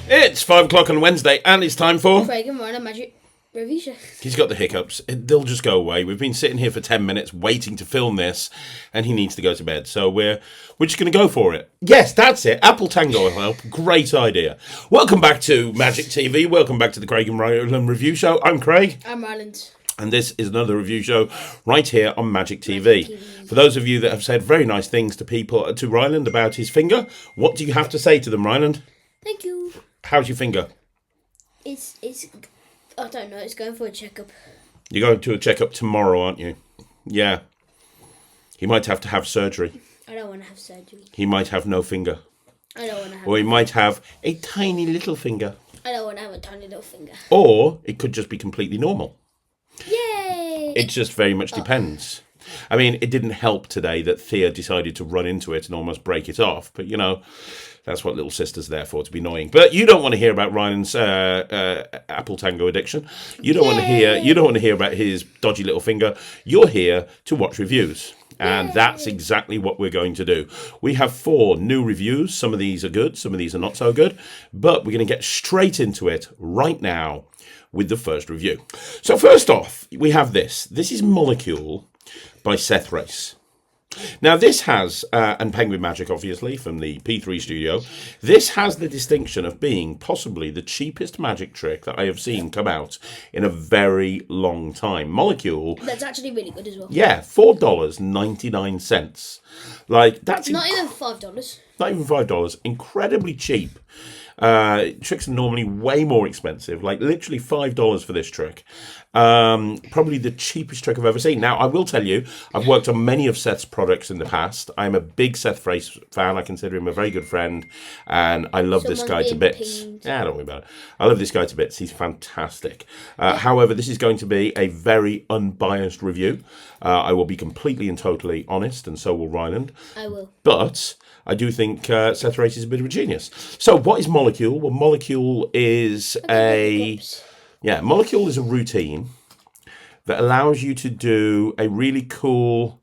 It's 5 o'clock on Wednesday, and it's time for Craig and Ryland Magic Review Show. He's got the hiccups. They'll just go away. We've been sitting here for 10 minutes waiting to film this, and he needs to go to bed. So we're just going to go for it. Yes, that's it. Apple Tango will help. Great idea. Welcome back to Magic TV. Welcome back to the Craig and Ryland Review Show. I'm Craig. I'm Ryland. And this is another review show right here on Magic TV. For those of you that have said very nice things to Ryland about his finger, what do you have to say to them, Ryland? Thank you. How's your finger? It's I don't know, it's going for a checkup. You're going to a checkup tomorrow, aren't you? Yeah. He might have to have surgery. I don't want to have surgery. He might have no finger. I don't want to have Or he might have a tiny little finger. I don't want to have a tiny little finger. Or it could just be completely normal. Yay! It just very much depends. I mean, it didn't help today that Thea decided to run into it and almost break it off. But, you know, that's what little sister's there for, to be annoying. But you don't want to hear about Ryan's Apple Tango addiction. You don't want to hear. You don't want to hear about his dodgy little finger. You're here to watch reviews. And that's exactly what we're going to do. We have 4 new reviews. Some of these are good, some of these are not so good. But we're going to get straight into it right now with the first review. So first off, we have this. This is Molecule by Seth Race. Now this has, and Penguin Magic obviously from the P3 studio, this has the distinction of being possibly the cheapest magic trick that I have seen come out in a very long time. Molecule. That's actually really good as well. Yeah, $4.99. Like, that's not even $5. Not even $5. Incredibly cheap. Tricks are normally way more expensive, like literally $5 for this trick. Probably the cheapest trick I've ever seen. Now, I will tell you, I've worked on many of Seth's products in the past. I'm a big Seth Race fan. I consider him a very good friend, and I love this guy to bits. Yeah, don't worry about it. I love this guy to bits. He's fantastic. However, this is going to be a very unbiased review. I will be completely and totally honest, and so will Ryland. I will. But I do think Seth Race is a bit of a genius. So what is Molecule? Well, Molecule is Molecule is a routine that allows you to do a really cool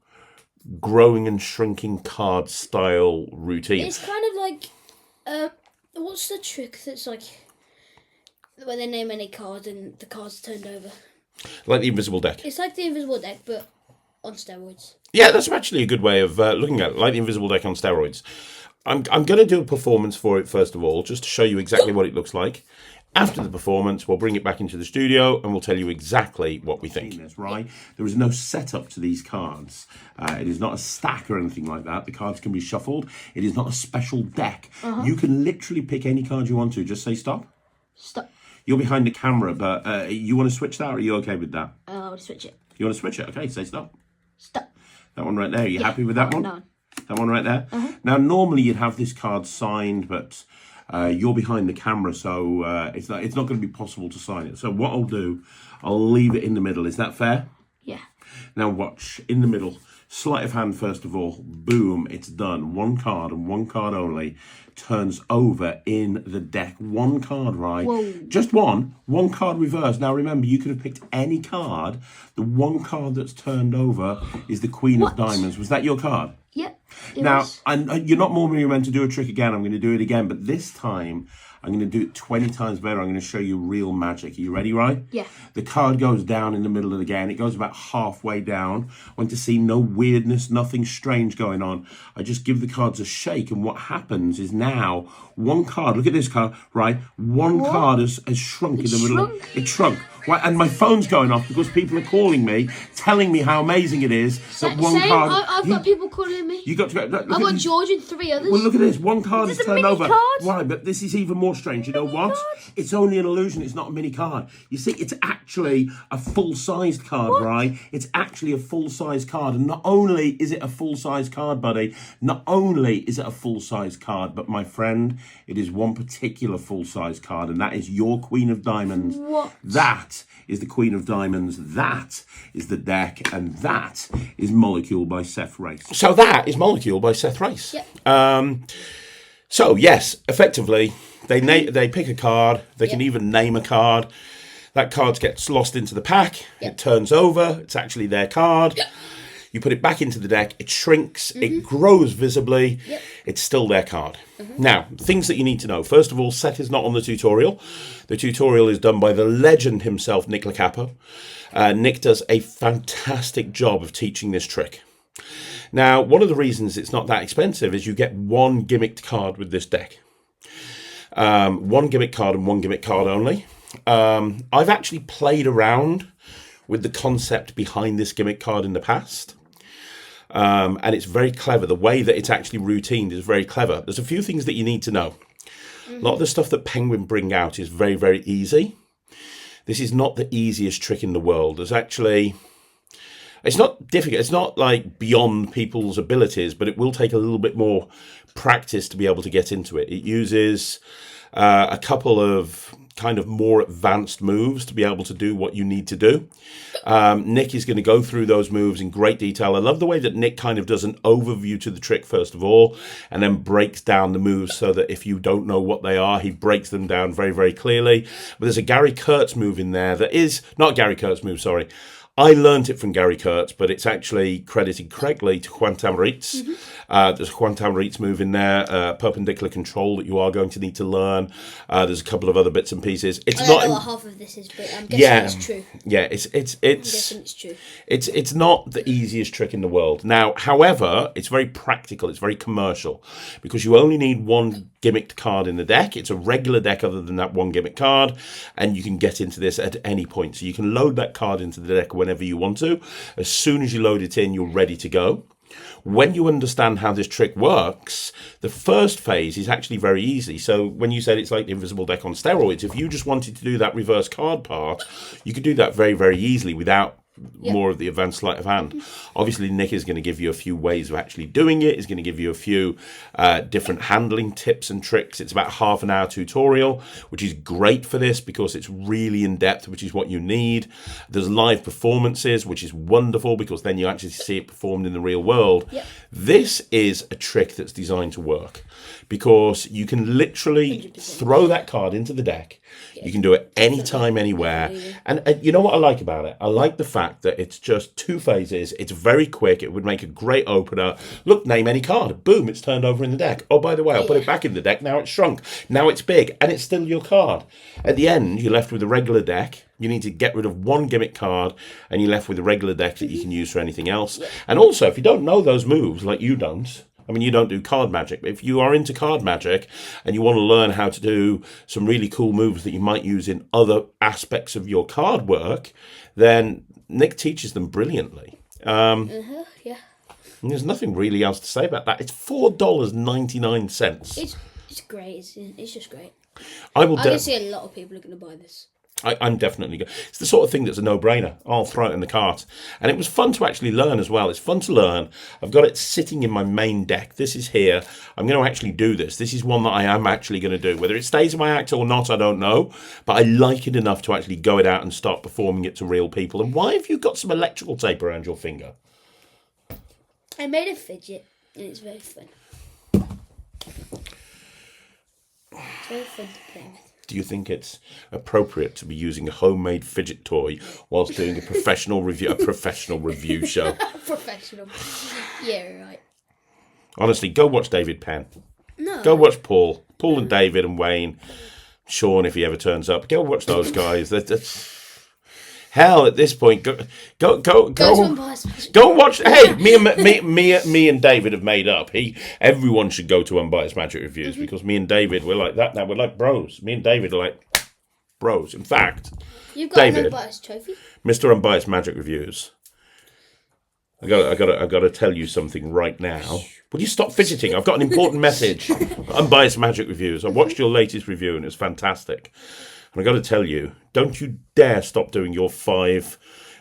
growing and shrinking card style routine. It's kind of like, what's the trick that's like, where they name any card and the card's turned over? Like the Invisible Deck. It's like the Invisible Deck, but on steroids. Yeah, that's actually a good way of looking at it, like the Invisible Deck on steroids. I'm going to do a performance for it first of all, just to show you exactly what it looks like. After the performance, we'll bring it back into the studio and we'll tell you exactly what we think. Right? There is no setup to these cards. It is not a stack or anything like that. The cards can be shuffled. It is not a special deck. You can literally pick any card you want to. Just say stop. Stop. You're behind the camera, but you want to switch that, or are you okay with that? I want to switch it. You want to switch it? Okay, say stop. Stop. That one right there. Are you happy with that one? No. That one right there? Now, normally you'd have this card signed, but you're behind the camera, so it's not going to be possible to sign it. So what I'll do, I'll leave it in the middle. Is that fair? Yeah. Now watch, in the middle, sleight of hand first of all, boom, it's done. One card and one card only turns over in the deck. One card, right? Whoa. Just one card reversed. Now remember, you could have picked any card. The one card that's turned over is the Queen of Diamonds. Was that your card? Yep. Now, and you're not normally meant to do a trick again. I'm going to do it again, but this time I'm going to do it 20 times better. I'm going to show you real magic. Are you ready, right? Yeah. The card goes down in the middle of the game. It goes about halfway down. I want to see no weirdness, nothing strange going on. I just give the cards a shake, and what happens is now one card, look at this card, right? One card has shrunk in the middle. It shrunk. Right, and my phone's going off because people are calling me, telling me how amazing it is that one card. I've got people calling me. You got to go. I've got George and 3 others. Well, look at this. One card is turned over. Card? Right, but this is even more strange. You know what? It's only an illusion. It's not a mini card. You see, it's actually a full-sized card, right? It's actually a full-sized card. And not only is it a full-sized card, buddy, not only is it a full-sized card, but my friend, it is one particular full-sized card, and that is your Queen of Diamonds. What? That is the Queen of Diamonds. That is the deck, and that is Molecule by Seth Race. So that is Molecule by Seth Race. Yep. So yes, effectively, they pick a card. They can even name a card. That card gets lost into the pack. It turns over. It's actually their card. You put it back into the deck, it shrinks, it grows visibly, it's still their card. Now, things that you need to know. First of all, Seth is not on the tutorial. The tutorial is done by the legend himself, Nick Lacapo. Nick does a fantastic job of teaching this trick. Now, one of the reasons it's not that expensive is you get one gimmicked card with this deck. One gimmick card and one gimmick card only. I've actually played around with the concept behind this gimmick card in the past. And it's very clever. The way that it's actually routined is very clever. There's a few things that you need to know. A lot of the stuff that Penguin bring out is very, very easy. This is not the easiest trick in the world. There's actually... It's not difficult. It's not like beyond people's abilities, but it will take a little bit more practice to be able to get into it. It uses a couple of kind of more advanced moves to be able to do what you need to do. Nick is going to go through those moves in great detail. I love the way that Nick kind of does an overview to the trick first of all, and then breaks down the moves so that if you don't know what they are, he breaks them down very, very clearly. But there's a Gary Kurtz move in there that is not Gary Kurtz move, sorry. I learnt it from Gary Kurtz, but it's actually credited correctly to Juan Tamariz. There's a Juan Tamariz move in there, perpendicular control that you are going to need to learn. There's a couple of other bits and pieces. It's I not don't know what half of this is, but I'm guessing it's true. Yeah, it's I'm guessing it's true. It's not the easiest trick in the world. Now, however, it's very practical. It's very commercial because you only need one gimmicked card in the deck. It's a regular deck other than that one gimmick card, and you can get into this at any point. So you can load that card into the deck whenever you want to. As soon as you load it in, you're ready to go. When you understand how this trick works, the first phase is actually very easy. So when you said it's like the invisible deck on steroids, if you just wanted to do that reverse card part, you could do that very, very easily without more of the advanced sleight of hand. Obviously, Nick is going to give you a few ways of actually doing it. He's going to give you a few different handling tips and tricks. It's about half an hour tutorial, which is great for this because it's really in depth, which is what you need. There's live performances, which is wonderful because then you actually see it performed in the real world. This is a trick that's designed to work because you can literally 100%. Throw that card into the deck. You can do it anytime, anywhere. And you know what I like about it? I like the fact that it's just two phases. It's very quick. It would make a great opener. Look, name any card. Boom, it's turned over in the deck. Oh, by the way, I'll put it back in the deck. Now it's shrunk. Now it's big. And it's still your card. At the end, you're left with a regular deck. You need to get rid of one gimmick card, and you're left with a regular deck that you can use for anything else. And also, if you don't know those moves, like you don't, I mean, you don't do card magic, but if you are into card magic and you want to learn how to do some really cool moves that you might use in other aspects of your card work, then Nick teaches them brilliantly. And there's nothing really else to say about that. It's $4.99. It's great. It's just great. I can see a lot of people are going to buy this. I'm definitely good. It's the sort of thing that's a no-brainer. I'll throw it in the cart. And it was fun to actually learn as well. It's fun to learn. I've got it sitting in my main deck. This is here. I'm going to actually do this. This is one that I am actually going to do. Whether it stays in my act or not, I don't know. But I like it enough to actually go it out and start performing it to real people. And why have you got some electrical tape around your finger? I made a fidget, and it's very fun. It's very fun to play with. Do you think it's appropriate to be using a homemade fidget toy whilst doing a professional review show? Professional. Yeah, right. Honestly, go watch David Penn. No. Go watch Paul. Paul and David and Wayne. Sean, if he ever turns up. Go watch those guys. Hell, at this point, go and watch. Hey, me and David have made up. Everyone should go to Unbiased Magic Reviews because me and David, we're like that now. We're like bros. Me and David are like bros. In fact, you've got David, an Unbiased trophy, Mr. Unbiased Magic Reviews. I got to tell you something right now. Will you stop fidgeting? I've got an important message. Unbiased Magic Reviews. I watched your latest review and it's fantastic. And I've got to tell you, don't you dare stop doing your 5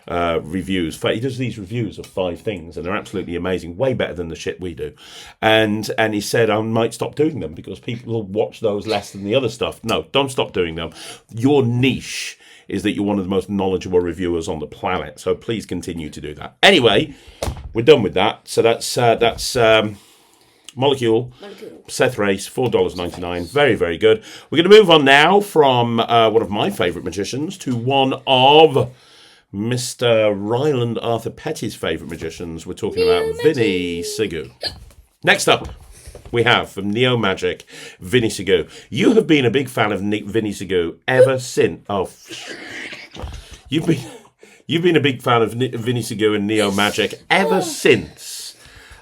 reviews. He does these reviews of 5 things, and they're absolutely amazing, way better than the shit we do. And he said I might stop doing them because people will watch those less than the other stuff. No, don't stop doing them. Your niche is that you're one of the most knowledgeable reviewers on the planet, so please continue to do that. Anyway, we're done with that. So that's Molecule. Seth Race, $4.99. Very, very good. We're going to move on now from one of my favourite magicians to one of Mr. Ryland Arthur Petty's favourite magicians. We're talking about Vinny Sigu. Next up, we have from Neo Magic, Vinny Sigu. You have been a big fan of Vinny Sigu ever since. You've been a big fan of Vinny Sigu and Neo Magic ever since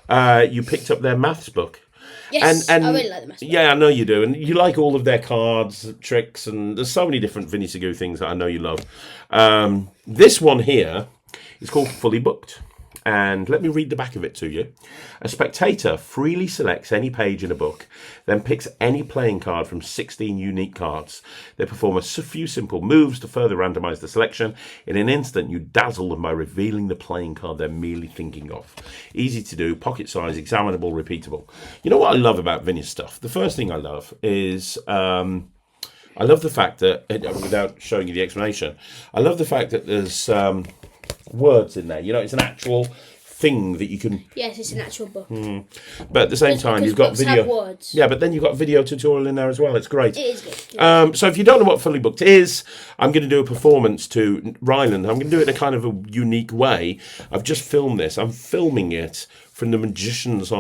you picked up their maths book. Yes, I really like the maths book. Yeah, I know you do. And you like all of their cards, tricks, and there's so many different Vinny Sigu things that I know you love. This one here is called Fully Booked. And let me read the back of it to you. A spectator freely selects any page in a book, then picks any playing card from 16 unique cards. They perform a few simple moves to further randomize the selection. In an instant, you dazzle them by revealing the playing card they're merely thinking of. Easy to do, pocket size, examinable, repeatable. You know what I love about Vinny's stuff? The first thing I love is... I love the fact that, without showing you the explanation, I love the fact that there's words in there. You know, it's an actual thing that you can... Yes, it's an actual book. But at the same time, you've got books video... have words. Yeah, but then you've got video tutorial in there as well. It's great. It is good. So if you don't know what Fully Booked is, I'm going to do a performance to Ryland. I'm going to do it in a kind of a unique way. I've just filmed this. I'm filming it from the magician's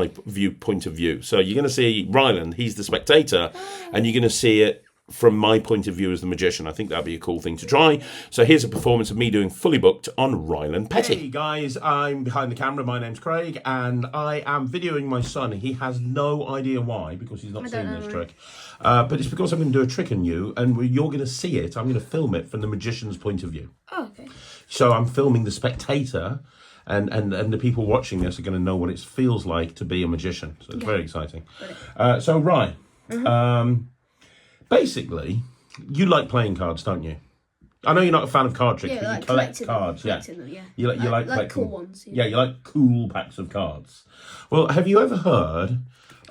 point of view. So you're going to see Ryland. He's the spectator. And you're going to see it from my point of view as the magician. I think that'd be a cool thing to try. So here's a performance of me doing Fully Booked on Ryland Petty. Hey guys, I'm behind the camera. My name's Craig, and I am videoing my son. He has no idea why, because he's not seen this trick. But it's because I'm going to do a trick on you, and you're going to see it. I'm going to film it from the magician's point of view. Oh, okay. So I'm filming the spectator, and the people watching this are going to know what it feels like to be a magician. So it's very exciting. So Ryan, basically, you like playing cards, don't you? I know you're not a fan of card tricks, but you collect cards. Them, You like cool ones. Yeah, you like cool packs of cards. Well, have you ever heard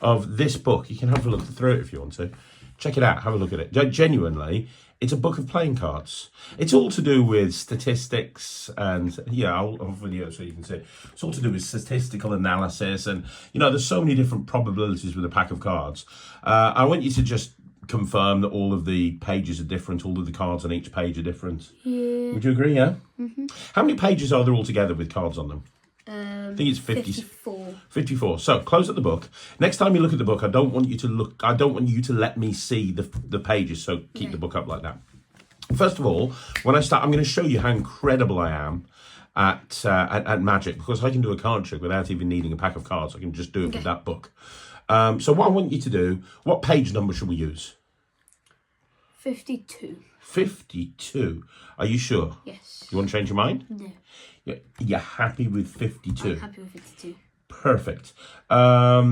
of this book? You can have a look through it if you want to. Check it out. Have a look at it. Genuinely, it's a book of playing cards. It's all to do with statistics and, I'll video so you can see. It's all to do with statistical analysis and, there's so many different probabilities with a pack of cards. I want you to just confirm that all of the pages are different, all of the cards on each page are different. Yeah. Would you agree, yeah? Mm-hmm. How many pages are there altogether with cards on them? I think it's 54. 54. So close up the book. Next time you look at the book, I don't want you to let me see the pages, so keep the book up like that. First of all, when I start, I'm going to show you how incredible I am at magic, because I can do a card trick without even needing a pack of cards. I can just do it with that book. So what I want you to do, what page number should we use? 52. 52. Are you sure? Yes. You want to change your mind? No. You're happy with 52? I'm happy with 52. Perfect. What I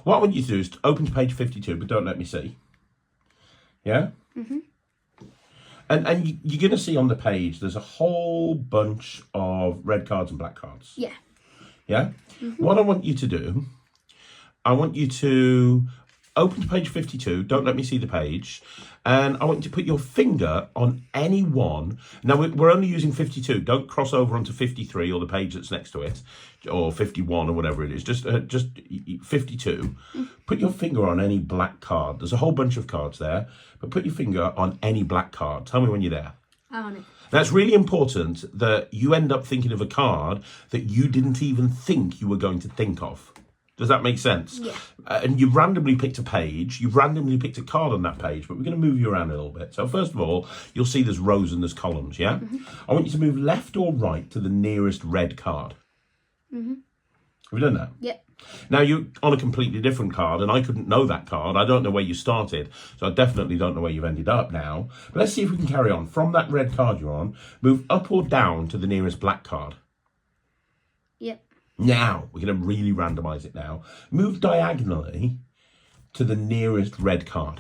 want you to do is to open to page 52, but don't let me see. Yeah? Mm-hmm. And you're going to see on the page, there's a whole bunch of red cards and black cards. Yeah. Yeah? Mm-hmm. What I want you to do, I want you to open to page 52, don't let me see the page, and I want you to put your finger on any one. Now, we're only using 52. Don't cross over onto 53 or the page that's next to it, or 51 or whatever it is. Just 52. Put your finger on any black card. There's a whole bunch of cards there, but put your finger on any black card. Tell me when you're there. I'm on it. Now, it's really important that you end up thinking of a card that you didn't even think you were going to think of. Does that make sense? Yeah. And you've randomly picked a page, you've randomly picked a card on that page, but we're going to move you around a little bit. So first of all, you'll see there's rows and there's columns, yeah? Mm-hmm. I want you to move left or right to the nearest red card. Mm-hmm. Have you done that? Yep. Now, you're on a completely different card, and I couldn't know that card. I don't know where you started, so I definitely don't know where you've ended up now. But let's see if we can carry on. From that red card you're on, move up or down to the nearest black card. Yep. Now, we're going to really randomise it now. Move diagonally to the nearest red card.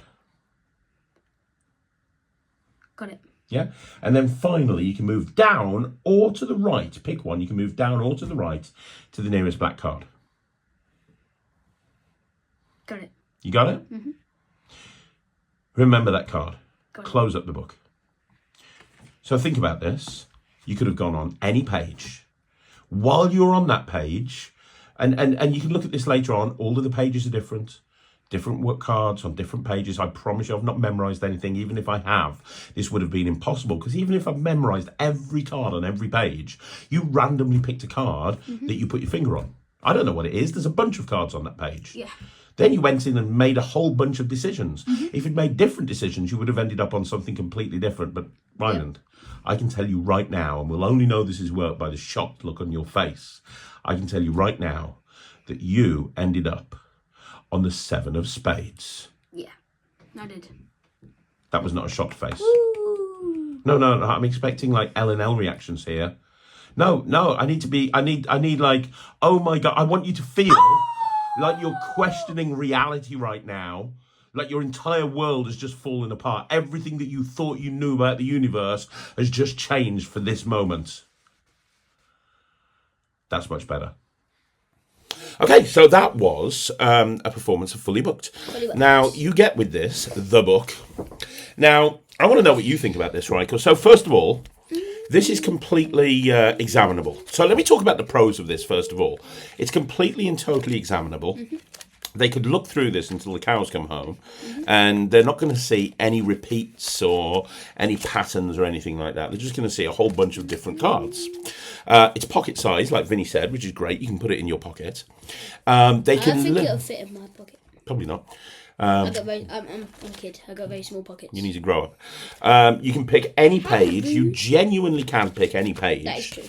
Got it. Yeah? And then finally, you can move down or to the right. Pick one. You can move down or to the right to the nearest black card. Got it. You got it? Mm-hmm. Remember that card. Close up the book. So think about this. You could have gone on any page. While you're on that page, and you can look at this later on, all of the pages are different different work cards on different pages. I promise you I've not memorised anything. Even if I have, this would have been impossible, because even if I've memorised every card on every page, you randomly picked a card that you put your finger on. I don't know what it is. There's a bunch of cards on that page. Yeah. Then you went in and made a whole bunch of decisions. If you'd made different decisions, you would have ended up on something completely different. But Ryland, I can tell you right now, and we'll only know this is work by the shocked look on your face, I can tell you right now that you ended up on the 7 of spades. Yeah, I did. That was not a shocked face. Ooh. No, I'm expecting like L&L reactions here. No, I need like, oh my God, I want you to feel like you're questioning reality right now. Like your entire world has just fallen apart. Everything that you thought you knew about the universe has just changed for this moment. That's much better. Okay, so that was a performance of Fully Booked. Now, you get with this, the book. Now, I want to know what you think about this, Riker. So, first of all, this is completely examinable. So let me talk about the pros of this, first of all. It's completely and totally examinable. They could look through this until the cows come home, and they're not going to see any repeats or any patterns or anything like that. They're just going to see a whole bunch of different cards. It's pocket size, like Vinny said, which is great. You can put it in your pocket. I think it'll fit in my pocket. Probably not. I'm a kid. I got very small pockets. You need to grow up. You can pick any page. You genuinely can pick any page. That is true.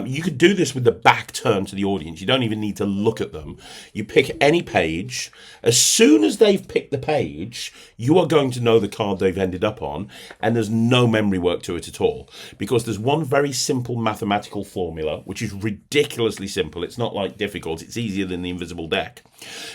You could do this with the back turned to the audience. You don't even need to look at them. You pick any page. As soon as they've picked the page, you are going to know the card they've ended up on, and there's no memory work to it at all, because there's one very simple mathematical formula, which is ridiculously simple. It's not like difficult. It's easier than the invisible deck.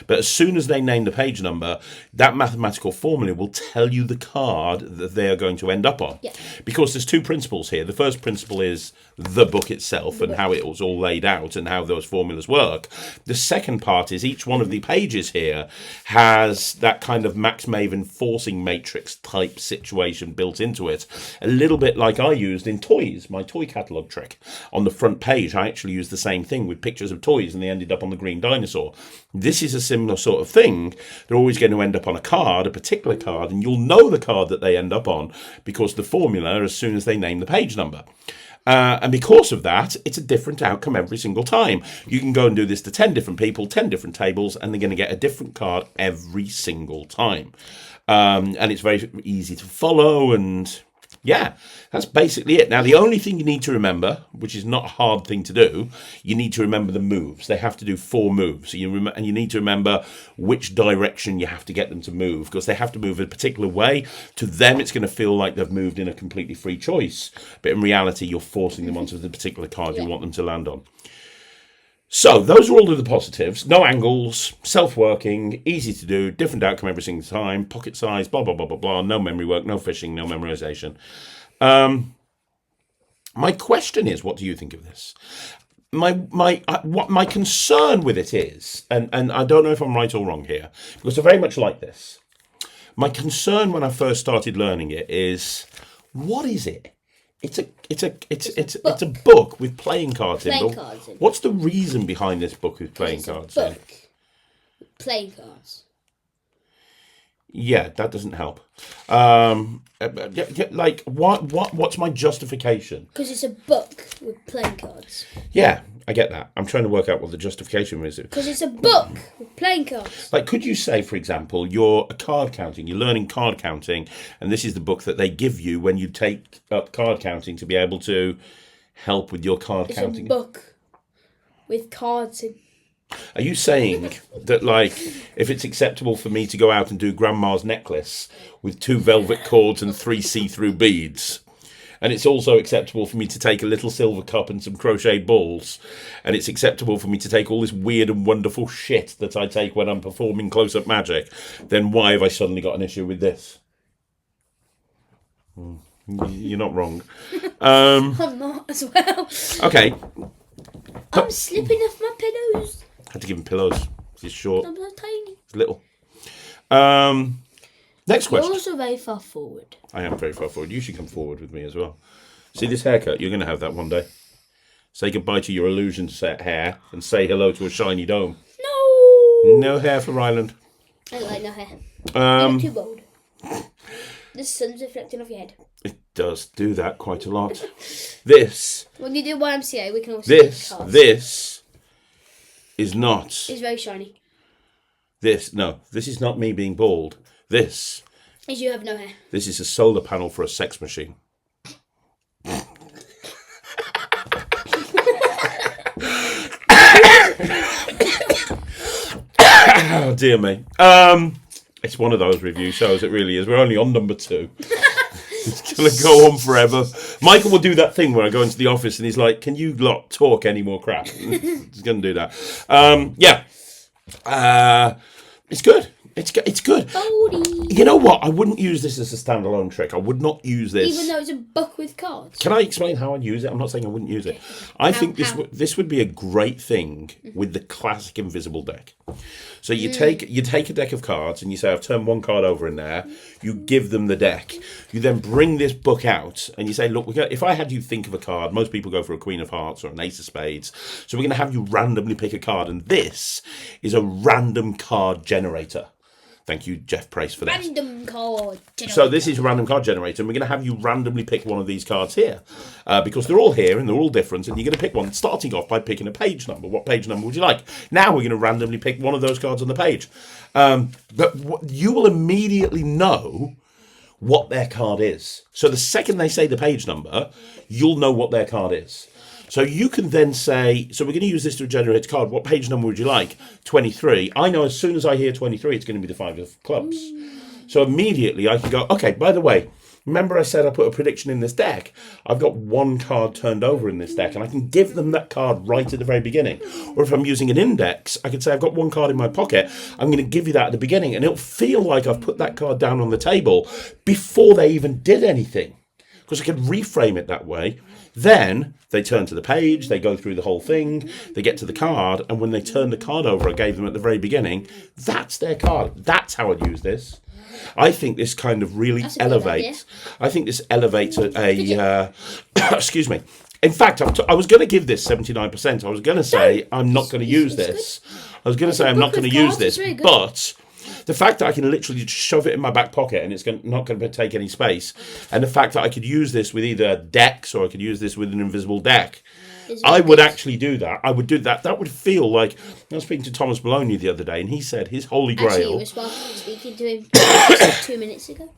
But as soon as they name the page number, that mathematical formula will tell you the card that they are going to end up on. Yeah. Because there's two principles here. The first principle is the book itself and how it was all laid out and how those formulas work. The second part is each one of the pages here has that kind of Max Maven forcing matrix type situation built into it. A little bit like I used in toys, my toy catalogue trick. On the front page, I actually used the same thing with pictures of toys, and they ended up on the green dinosaur. This is a similar sort of thing. They're always going to end up on a card, a particular card, and you'll know the card that they end up on because the formula as soon as they name the page number. And because of that, it's a different outcome every single time. You can go and do this to 10 different people, 10 different tables, and they're going to get a different card every single time. And it's very easy to follow, and yeah, that's basically it. Now, the only thing you need to remember, which is not a hard thing to do, you need to remember the moves. They have to do 4 moves. And you need to remember which direction you have to get them to move, because they have to move a particular way. To them, it's going to feel like they've moved in a completely free choice. But in reality, you're forcing them onto the particular card you want them to land on. So, those are all of the positives. No angles, self-working, easy to do, different outcome every single time, pocket size, blah, blah, blah, blah, blah, no memory work, no fishing, no memorization. My question is, what do you think of this? What my concern with it is, and I don't know if I'm right or wrong here, because I very much like this. My concern when I first started learning it is, what is it? It's a book with playing cards in. What's the reason behind this book with playing cards in? Playing cards. Yeah, that doesn't help. Like, what's my justification? Because it's a book with playing cards. Yeah, I get that. I'm trying to work out what the justification is. Because it's a book with playing cards. Like, could you say, for example, you're a card counting, you're learning card counting, and this is the book that they give you when you take up card counting to be able to help with your card counting? It's a book with cards in. Are you saying that, like, if it's acceptable for me to go out and do Grandma's necklace with 2 velvet cords and 3 see-through beads, and it's also acceptable for me to take a little silver cup and some crocheted balls, and it's acceptable for me to take all this weird and wonderful shit that I take when I'm performing close-up magic, then why have I suddenly got an issue with this? You're not wrong. I'm not as well. Okay. I'm slipping off my pillows. Had to give him pillows. He's short. I'm so tiny. He's little. Next question. You're also very far forward. I am very far forward. You should come forward with me as well. See this haircut? You're going to have that one day. Say goodbye to your illusion set hair and say hello to a shiny dome. No. No hair for Ryland. I like no hair. You're too bold. The sun's reflecting off your head. It does do that quite a lot. This. When you do YMCA, we can also see the cards. This is not. It's very shiny. This is not me being bald. This is you have no hair. This is a solar panel for a sex machine. Oh dear me. It's one of those review shows. It really is. We're only on number 2. It's gonna go on forever. Michael will do that thing where I go into the office and he's like, "Can you lot talk any more crap?" He's gonna do that. It's good. It's good. Baldy. You know what? I wouldn't use this as a standalone trick. I would not use this. Even though it's a book with cards. Can I explain how I'd use it? I'm not saying I wouldn't use it. I think this would be a great thing with the classic invisible deck. So you take a deck of cards and you say, I've turned one card over in there. You give them the deck. You then bring this book out and you say, look, if I had you think of a card, most people go for a Queen of Hearts or an Ace of Spades. So we're going to have you randomly pick a card. And this is a random card generator. Thank you, Jeff Price, for that. Random card generator. So this is a random card generator, and we're going to have you randomly pick one of these cards here. Because they're all here, and they're all different, and you're going to pick one, starting off by picking a page number. What page number would you like? Now we're going to randomly pick one of those cards on the page. But you will immediately know what their card is. So the second they say the page number, you'll know what their card is. So you can then say, so we're going to use this to generate a card. What page number would you like? 23. I know as soon as I hear 23, it's going to be the 5 of clubs. So immediately I can go, okay, by the way, remember I said I put a prediction in this deck? I've got one card turned over in this deck, and I can give them that card right at the very beginning. Or if I'm using an index, I can say I've got one card in my pocket. I'm going to give you that at the beginning, and it'll feel like I've put that card down on the table before they even did anything. Because I can reframe it that way. Then they turn to the page, they go through the whole thing, they get to the card, and when they turn the card over I gave them at the very beginning, that's their card. That's how I'd use this. I think this kind of really elevates. I think this elevates excuse me. In fact, I was going to give this 79%. I was going to say I'm not going to use this. I was going to say I'm not going to use this, but the fact that I can literally just shove it in my back pocket and it's not going to take any space, and the fact that I could use this with either decks or I could use this with an invisible deck, I would actually do that. I would do that. That would feel like, I was speaking to Thomas Maloney the other day, and he said his holy grail. Actually, you were speaking to him 2 minutes ago.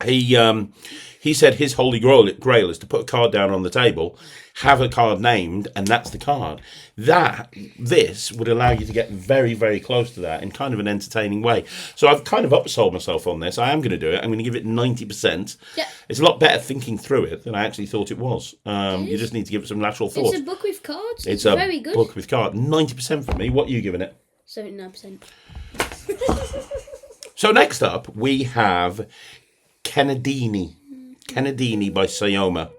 He said his holy grail is to put a card down on the table, have a card named, and that's the card. This would allow you to get very, very close to that in kind of an entertaining way. So I've kind of upsold myself on this. I am going to do it. I'm going to give it 90%. Yeah. It's a lot better thinking through it than I actually thought it was. You just need to give it some lateral thought. It's a book with cards. It's very good. Book with cards. 90% for me. What are you giving it? 79%. So next up, we have Kennedini by Sioma,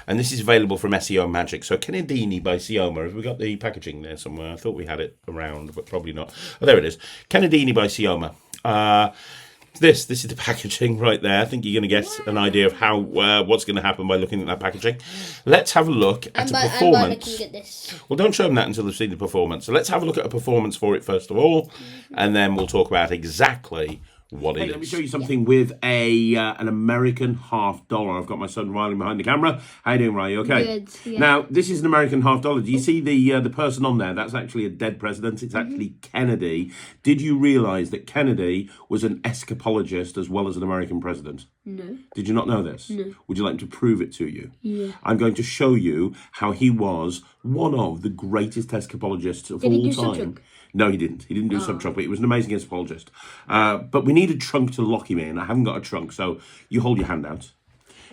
and this is available from SEO Magic. So Kennedini by Sioma. Have we got the packaging there somewhere? I thought we had it around, but probably not. Oh, there it is. Kennedini by Sioma. This is the packaging right there. I think you're going to get an idea of how what's going to happen by looking at that packaging. Let's have a look at a performance. I'm looking at this. Well, don't show them that until they've seen the performance. So let's have a look at a performance for it first of all, and then we'll talk about exactly what it is. Let me show you something with an American $50. I've got my son Ryland behind the camera. How you doing, Riley? Okay. Good. Yeah. Now, this is an American $50. Do you see the person on there? That's actually a dead president. It's actually Kennedy. Did you realise that Kennedy was an escapologist as well as an American president? No. Did you not know this? No. Would you like me to prove it to you? Yeah. I'm going to show you how he was one of the greatest escapologists of all time. No, he didn't. He didn't do sub-trunk, but he was an amazing escapologist. But we need a trunk to lock him in. I haven't got a trunk, so you hold your hand out.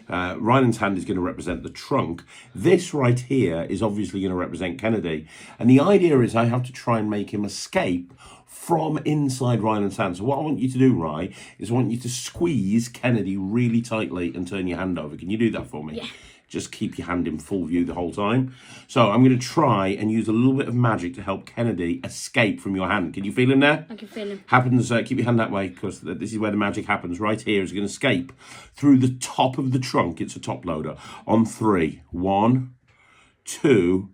Ryland's hand is going to represent the trunk. This right here is obviously going to represent Kennedy. And the idea is I have to try and make him escape from inside Ryland's hand. So what I want you to do, Rye, is I want you to squeeze Kennedy really tightly and turn your hand over. Can you do that for me? Yeah. Just keep your hand in full view the whole time. So I'm going to try and use a little bit of magic to help Kennedy escape from your hand. Can you feel him there? I can feel him. Happens, keep your hand that way, because this is where the magic happens. Right here is going to escape through the top of the trunk. It's a top loader. On 3. 1, 2,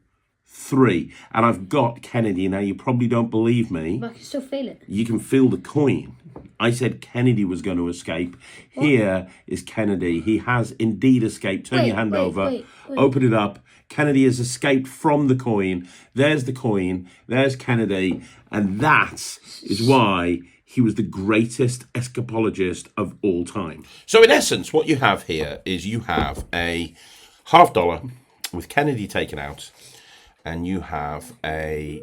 3. And I've got Kennedy. Now, you probably don't believe me. But I can still feel it. You can feel the coin. I said Kennedy was going to escape. What? Here is Kennedy. He has indeed escaped. Turn your hand over. Wait. Open it up. Kennedy has escaped from the coin. There's the coin. There's Kennedy. And that is why he was the greatest escapologist of all time. So in essence, what you have here is you have a $50 with Kennedy taken out, and you have a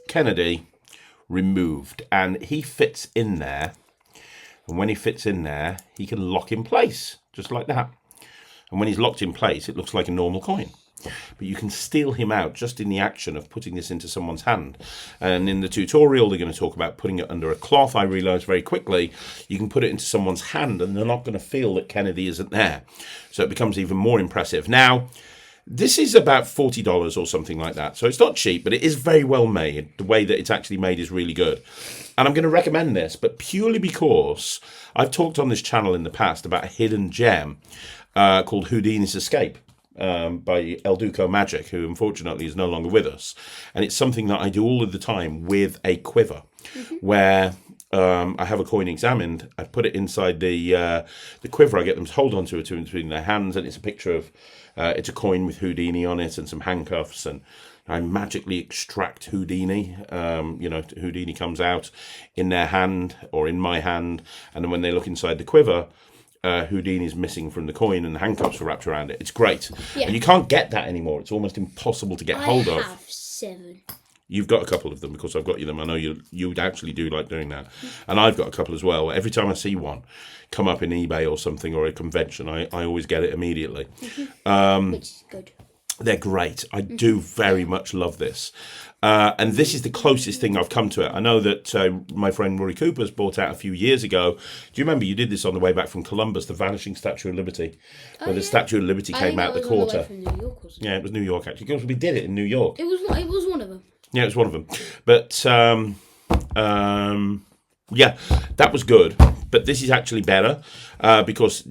Kennedy removed, and he fits in there. And when he fits in there, he can lock in place, just like that. And when he's locked in place, it looks like a normal coin. But you can steal him out just in the action of putting this into someone's hand. And in the tutorial, they're going to talk about putting it under a cloth. I realised very quickly you can put it into someone's hand and they're not going to feel that Kennedy isn't there. So it becomes even more impressive. Now, this is about $40 or something like that. So it's not cheap, but it is very well made. The way that it's actually made is really good. And I'm going to recommend this, but purely because I've talked on this channel in the past about a hidden gem called Houdini's Escape. By El Duco Magic, who unfortunately is no longer with us. And it's something that I do all of the time with a quiver, where I have a coin examined, I put it inside the quiver, I get them to hold on to it between their hands, and it's a picture of, it's a coin with Houdini on it and some handcuffs, and I magically extract Houdini. Houdini comes out in their hand or in my hand, and then when they look inside the quiver, Houdini's missing from the coin and the handcuffs are wrapped around it. It's great. Yeah. And you can't get that anymore. It's almost impossible to get hold of. I have 7. You've got a couple of them because I've got you them. I know you actually do like doing that. And I've got a couple as well. Every time I see one come up in eBay or something or a convention, I always get it immediately. Which is good. They're great. I do very much love this. And this is the closest thing I've come to it. I know that my friend Rory Cooper's bought out a few years ago. Do you remember you did this on the way back from Columbus, the Vanishing Statue of Liberty, where the Statue of Liberty came out the quarter? From New York, wasn't it? Yeah, it was New York actually. Because we did it in New York. It was one of them. Yeah, it was one of them. But yeah, that was good. But this is actually better because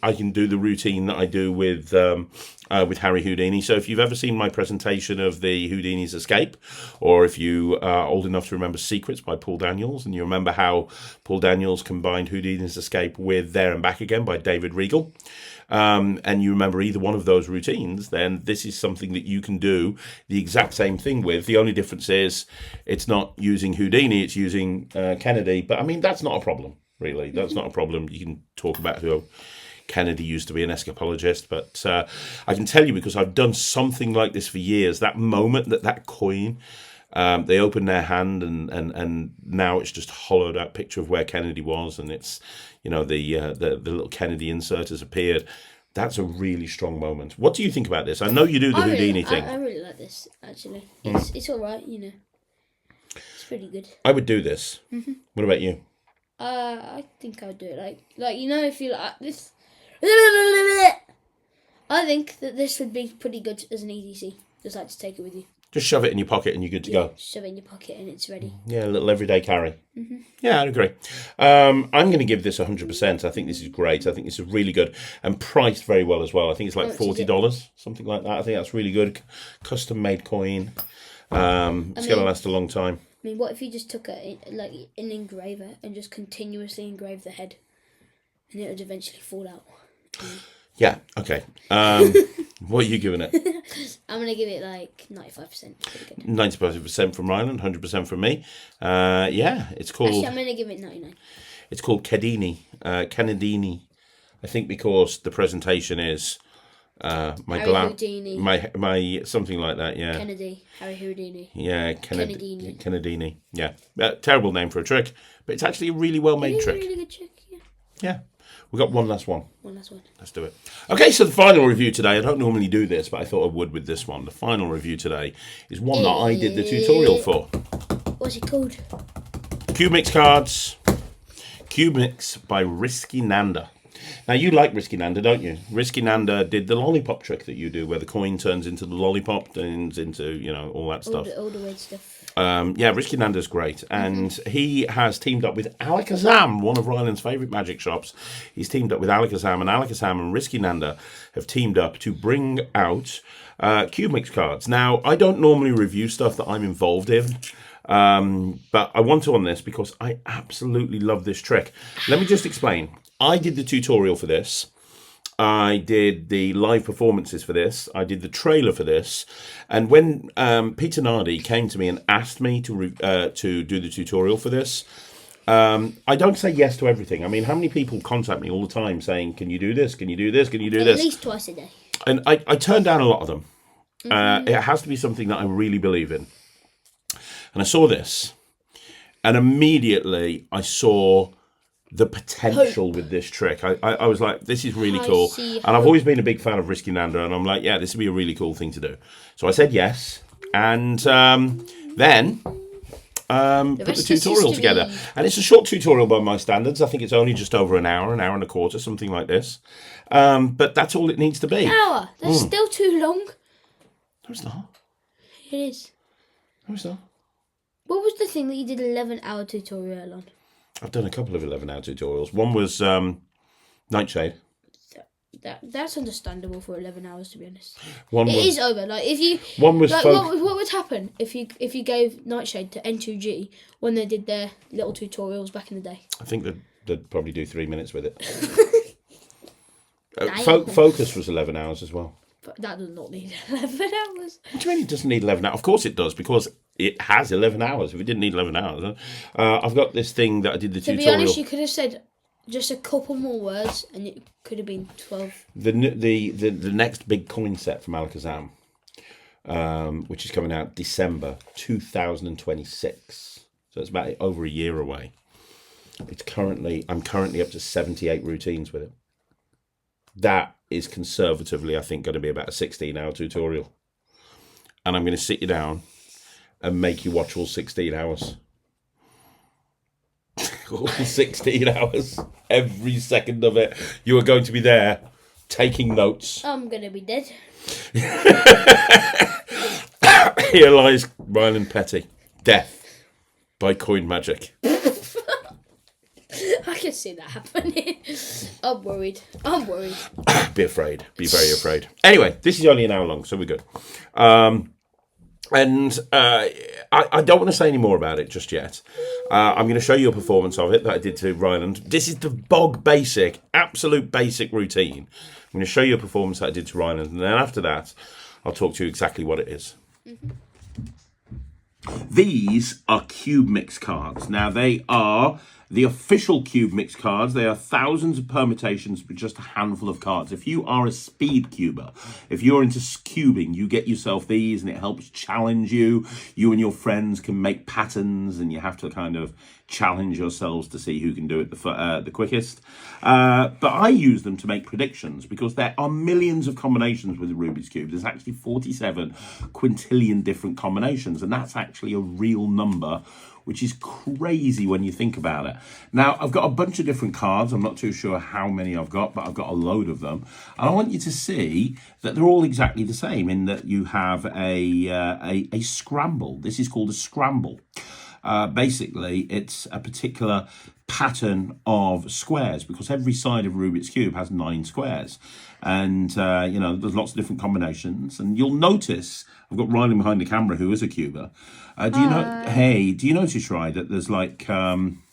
I can do the routine that I do with Harry Houdini. So if you've ever seen my presentation of the Houdini's Escape, or if you are old enough to remember Secrets by Paul Daniels, and you remember how Paul Daniels combined Houdini's Escape with There and Back Again by David Regal, and you remember either one of those routines, then this is something that you can do the exact same thing with. The only difference is it's not using Houdini, it's using Kennedy. But I mean, that's not a problem, really. That's not a problem. You can talk about who Kennedy used to be an escapologist, but I can tell you, because I've done something like this for years, that moment that coin, they opened their hand and now it's just hollowed out picture of where Kennedy was, and it's, the little Kennedy insert has appeared. That's a really strong moment. What do you think about this? I know you do the Houdini thing. I really like this, actually. It's all right, It's pretty good. I would do this. What about you? I think I would do it if you like this. I think that this would be pretty good as an EDC. Just like to take it with you. Just shove it in your pocket and you're good to go. Shove it in your pocket and it's ready. Yeah, a little everyday carry. Yeah, I'd agree. I'm going to give this 100%. I think this is great. I think this is really good and priced very well as well. I think it's like $40, something like that. I think that's really good. Custom made coin. It's going to last a long time. I mean, what if you just took an engraver and just continuously engraved the head, and it would eventually fall out? Yeah. Okay. What are you giving it? I'm gonna give it like 95%. 95% from Ryland, 100% from me. Yeah, it's called. Actually, I'm gonna give it 99. It's called Kennedini. I think because the presentation is Houdini. my something like that. Yeah. Harry Houdini. Yeah, Kennedini. Yeah, terrible name for a trick, but it's actually a really well made trick. Really good trick. Yeah. Yeah. We've got one last one. Let's do it. Okay, so the final review today, I don't normally do this, but I thought I would with this one. The final review today is one that I did the tutorial for. What's it called? Cube Mix cards. Cube Mix by Risky Nanda. Now, you like Risky Nanda, don't you? Risky Nanda did the lollipop trick that you do, where the coin turns into the lollipop, turns into, all that stuff. All the weird stuff. Yeah, Risky Nanda's great. And he has teamed up with Alakazam, one of Ryland's favourite magic shops. He's teamed up with Alakazam, and Risky Nanda have teamed up to bring out Cube Mix cards. Now, I don't normally review stuff that I'm involved in. But I want to on this because I absolutely love this trick. Let me just explain. I did the tutorial for this. I did the live performances for this. I did the trailer for this. And when Peter Nardi came to me and asked me to do the tutorial for this, I don't say yes to everything. I mean, how many people contact me all the time saying, can you do this? Can you do this? Can you do this? At least twice a day. And I turn down a lot of them. It has to be something that I really believe in. And I saw this. And immediately I saw the potential with this trick. I was like, this is really cool. And I've always been a big fan of Risky Nanda, and I'm like, yeah, this would be a really cool thing to do. So I said yes, and then put the tutorial together. And it's a short tutorial by my standards. I think it's only just over an hour and a quarter, something like this. But that's all it needs to be. An hour? That's still too long. No, it's not. It is. No, it's not. What was the thing that you did an 11-hour tutorial on? I've done a couple of 11-hour tutorials. One was Nightshade. That's understandable for 11 hours, to be honest. One it was, is over. Like if you, one was like, what would happen if you gave Nightshade to N2G when they did their little tutorials back in the day? I think they'd probably do 3 minutes with it. Focus was 11 hours as well. But that does not need 11 hours. What do you mean it doesn't need 11 hours? Of course it does, because it has 11 hours. If it didn't need 11 hours, I've got this thing that I did the tutorial. To be honest, you could have said just a couple more words, and it could have been 12. The next big coin set from Alakazam, which is coming out December 2026. So it's about over a year away. I'm currently up to 78 routines with it. That is conservatively, I think, going to be about a 16-hour tutorial. And I'm going to sit you down and make you watch all 16 hours. All 16 hours. Every second of it. You are going to be there taking notes. I'm going to be dead. Here lies Ryland Petty. Death by coin magic. I can see that happening. I'm worried. Be afraid. Be very afraid. Anyway, this is only an hour long, so we're good. I don't want to say any more about it just yet. I'm going to show you a performance of it that I did to Ryland. This is the absolute basic routine. I'm going to show you a performance that I did to Ryland, and then after that, I'll talk to you exactly what it is. Mm-hmm. These are Cube Mix cards. Now, they are the official Cube Mix cards. They are thousands of permutations with just a handful of cards. If you are a speed cuber, if you're into cubing, you get yourself these and it helps challenge you. You and your friends can make patterns and you have to kind of challenge yourselves to see who can do it the quickest. But I use them to make predictions because there are millions of combinations with the Rubik's Cube. There's actually 47 quintillion different combinations, and that's actually a real number, which is crazy when you think about it. Now, I've got a bunch of different cards. I'm not too sure how many I've got, but I've got a load of them. And I want you to see that they're all exactly the same in that you have a scramble. This is called a scramble. Basically, it's a particular pattern of squares because every side of Rubik's Cube has 9 squares. And, there's lots of different combinations. And you'll notice, I've got Ryland behind the camera who is a cuber. Do you notice, Ry, that there's like, some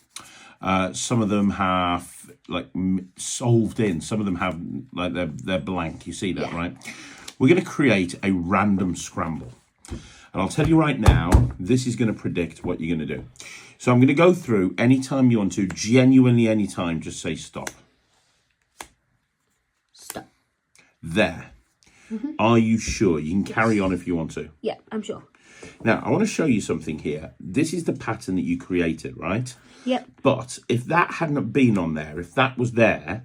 of them have like solved in, some of them have like they're blank. You see that, yeah. Right? We're going to create a random scramble. And I'll tell you right now, this is going to predict what you're going to do. So I'm going to go through anytime you want to, genuinely anytime, just say stop. Stop. There. Mm-hmm. Are you sure? You can carry on if you want to. Yeah, I'm sure. Now, I want to show you something here. This is the pattern that you created, right? Yep. But if that hadn't been on there, if that was there,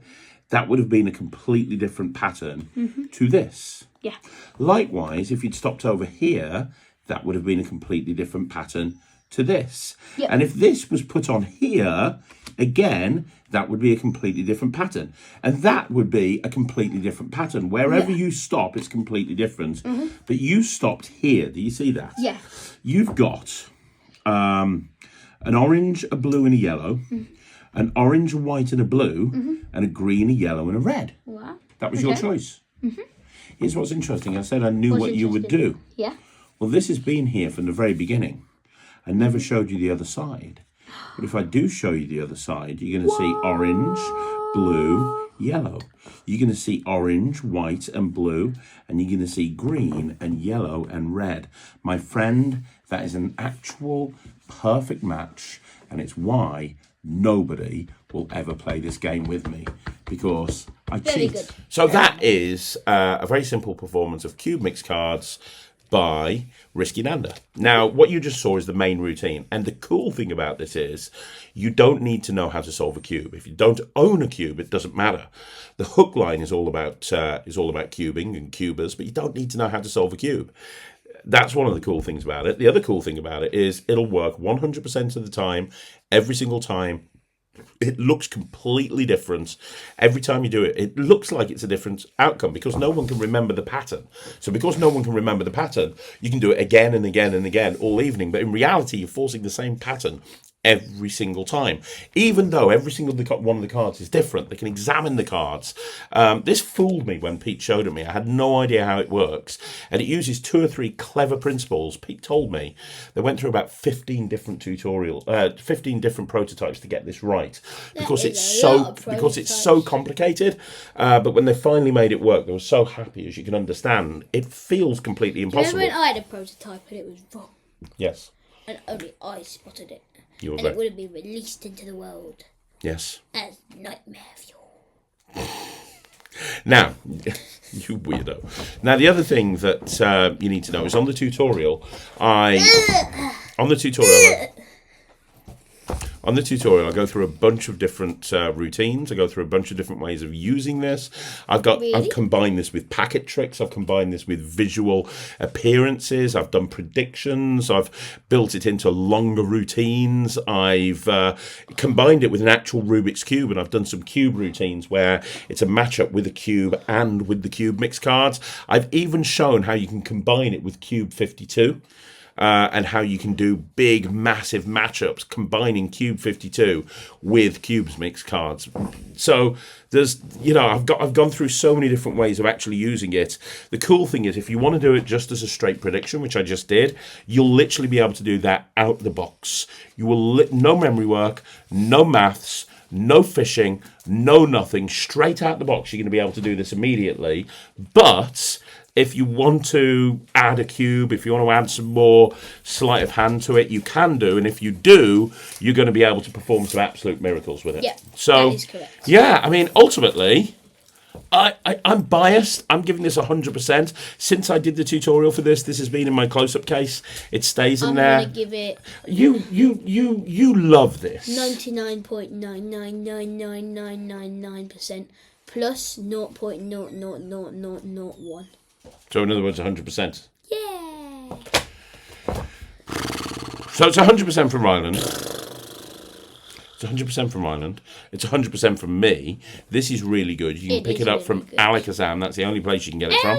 that would have been a completely different pattern to this. Yeah. Likewise, if you'd stopped over here, that would have been a completely different pattern to this. Yep. And if this was put on here, again, that would be a completely different pattern. And that would be a completely different pattern. Wherever you stop, it's completely different. Mm-hmm. But you stopped here. Do you see that? Yeah. You've got an orange, a blue, and a yellow, an orange, a white, and a blue, and a green, a yellow, and a red. Wow. That was your choice. Mm-hmm. Here's what's interesting. I said I knew what you would do. Yeah. Well, this has been here from the very beginning. I never showed you the other side. But if I do show you the other side, you're going to see orange, blue, yellow. You're going to see orange, white, and blue, and you're going to see green and yellow and red. My friend, that is an actual perfect match, and it's why nobody will ever play this game with me, because I cheat. Good. So that is a very simple performance of Cube Mix cards by Risky Nanda. Now, what you just saw is the main routine, and the cool thing about this is you don't need to know how to solve a cube. If you don't own a cube, it doesn't matter. The hook line is all about cubing and cubers, but you don't need to know how to solve a cube. That's one of the cool things about it. The other cool thing about it is it'll work 100% of the time, every single time. It looks completely different. Every time you do it, it looks like it's a different outcome because no one can remember the pattern. So because no one can remember the pattern, you can do it again and again and again all evening. But in reality, you're forcing the same pattern every single time, even though every single one of the cards is different. They can examine the cards. This fooled me when Pete showed it me. I had no idea how it works, and it uses 2 or 3 clever principles. Pete told me they went through about 15 different 15 different prototypes to get this right, because it's so complicated. But when they finally made it work, they were so happy. As you can understand, it feels completely impossible. Remember when I had a prototype and it was wrong? Yes. And only I spotted it. You were and right. It would have been released into the world. Yes. As nightmare fuel. Now, you weirdo. Now, the other thing that you need to know is on the tutorial, I go through a bunch of different routines. I go through a bunch of different ways of using this. I've combined this with packet tricks. I've combined this with visual appearances. I've done predictions. I've built it into longer routines. I've combined it with an actual Rubik's Cube, and I've done some cube routines where it's a matchup with a cube and with the Cube Mix cards. I've even shown how you can combine it with Cube 52. And how you can do big, massive matchups combining Cube 52 with Cubes Mix cards. So there's, I've gone through so many different ways of actually using it. The cool thing is, if you want to do it just as a straight prediction, which I just did, you'll literally be able to do that out the box. You will no memory work, no maths, no fishing, no nothing. Straight out the box, you're going to be able to do this immediately. But if you want to add a cube, if you want to add some more sleight of hand to it, you can do. And if you do, you're going to be able to perform some absolute miracles with it. Yeah, so, that is correct. Yeah, I mean, ultimately, I'm biased. I'm giving this 100%. Since I did the tutorial for this, this has been in my close-up case. It stays in there. I'm going to give it... You love this. 99.999999% plus 0.00001. So in other words, 100%. Yeah. So it's 100% from Ryland. It's 100% from Ryland. It's 100% from me. This is really good. You can pick it up from Alakazam. That's the only place you can get it from.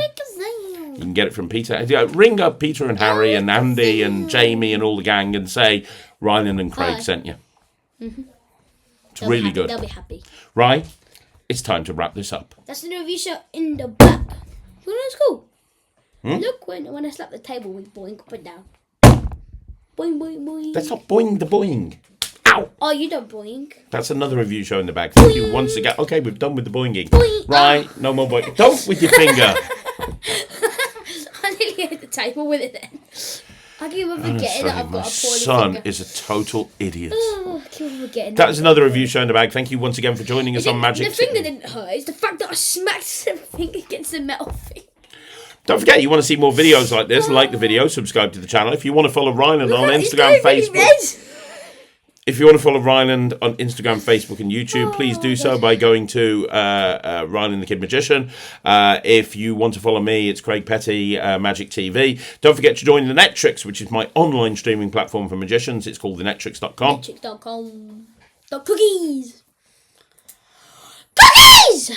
You can get it from Peter. Ring up Peter and Harry and Andy and Jamie and all the gang and say Ryland and Craig sent you. Mm-hmm. It's really good. They'll be happy. Right? It's time to wrap this up. That's the review shot in the back. You know what's cool? Look, when I slap the table with boing up and down. Boing, boing, boing. That's not boing the boing. Ow! Oh, you don't boing. That's another review show in the back. Thank you once again. Okay, we've done with the boinging. Boing. Right, no more boing. Don't with your finger. I nearly hit the table with it then. I keep on forgetting that I've got a poorly son finger. is a total idiot. Oh, I keep on forgetting That is another review show in the bag. Thank you once again for joining us on Magic. The finger didn't hurt. It's the fact that I smacked the finger against the metal thing. Don't forget, you want to see more videos like this, like the video, subscribe to the channel. If you want to follow Ryland on Instagram, Facebook. If you want to follow Ryland on Instagram, Facebook, and YouTube, please do so by going to Ryland the Kid Magician. If you want to follow me, it's Craig Petty, Magic TV. Don't forget to join the Netrix, which is my online streaming platform for magicians. It's called thenetrix.com. Netrix.com. Cookies! Cookies!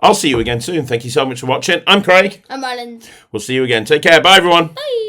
I'll see you again soon. Thank you so much for watching. I'm Craig. I'm Ryland. We'll see you again. Take care. Bye, everyone. Bye.